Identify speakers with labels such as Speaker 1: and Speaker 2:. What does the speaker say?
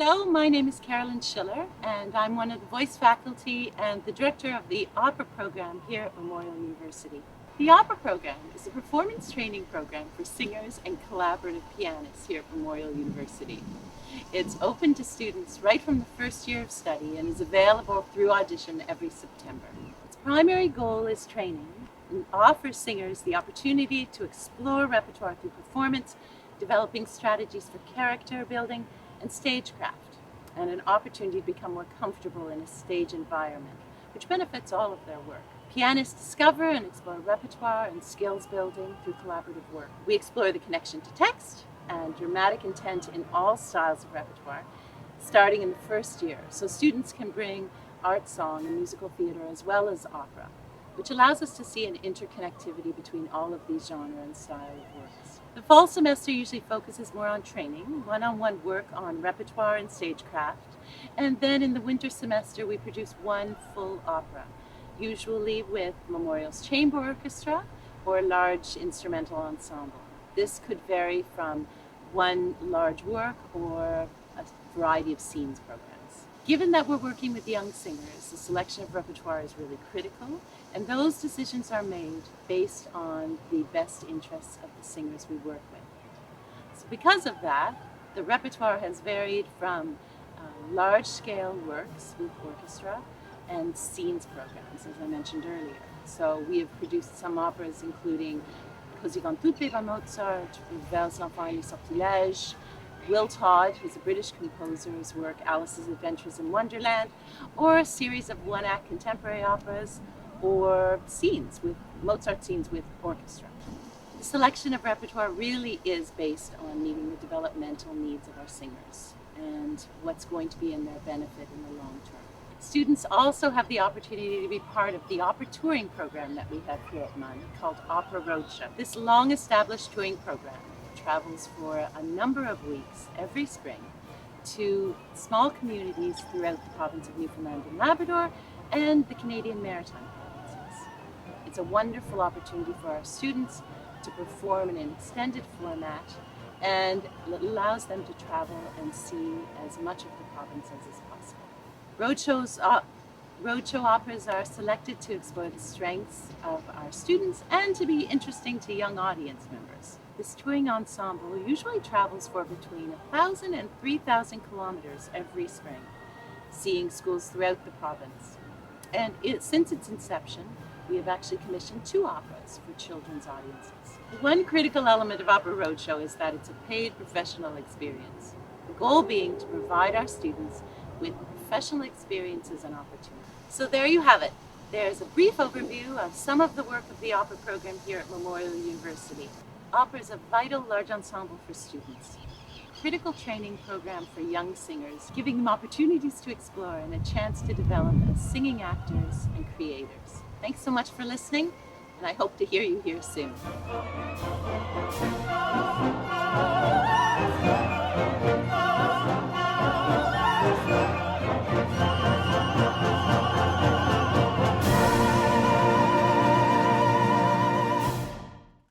Speaker 1: Hello, my name is Schiller, and I'm one of the voice faculty and the director of the opera program here at Memorial University. The opera program is a performance training program for singers and collaborative pianists here at Memorial University. It's open to students right from the first year of study and is available through audition every September. Its primary goal is training and offers singers the opportunity to explore repertoire through performance, developing strategies for character building and stagecraft, and an opportunity to become more comfortable in a stage environment, which benefits all of their work. Pianists discover and explore repertoire and skills building through collaborative work. We explore the connection to text and dramatic intent in all styles of repertoire, starting in the first year, so students can bring art, song, and musical theater as well as opera, which allows us to see an interconnectivity between all of these genre and style of works. The fall semester usually focuses more on training, one-on-one work on repertoire and stagecraft, and then in the winter semester we produce one full opera, usually with Memorial's chamber orchestra or a large instrumental ensemble. This could vary from one large work or a variety of scenes programs. Given that we're working with young singers, the selection of repertoire is really critical, and those decisions are made based on the best interests of the singers we work with. So because of that, the repertoire has varied from large-scale works with orchestra and scenes programs, as I mentioned earlier. So we have produced some operas including Così fan tutte by Mozart, Ravel's L'Enfant et les Sortilèges, Will Todd, who's a British composer's work, Alice's Adventures in Wonderland, or a series of one-act contemporary operas, or Mozart scenes with orchestra. The selection of repertoire really is based on meeting the developmental needs of our singers and what's going to be in their benefit in the long term. Students also have the opportunity to be part of the opera touring program that we have here at MUN called Opera Roadshow. This long-established touring program travels for a number of weeks every spring to small communities throughout the province of Newfoundland and Labrador and the Canadian Maritime provinces. It's a wonderful opportunity for our students to perform in an extended format, and it allows them to travel and see as much of the provinces as possible. Roadshow operas are selected to explore the strengths of our students and to be interesting to young audience members. This touring ensemble usually travels for between 1,000 and 3,000 kilometers every spring, seeing schools throughout the province. And since its inception, we have actually commissioned 2 operas for children's audiences. One critical element of Opera Roadshow is that it's a paid professional experience, the goal being to provide our students with professional experiences and opportunities. So there you have it. There's a brief overview of some of the work of the opera program here at Memorial University. Opera is a vital large ensemble for students, a critical training program for young singers, giving them opportunities to explore and a chance to develop as singing actors and creators. Thanks so much for listening, and I hope to hear you here soon.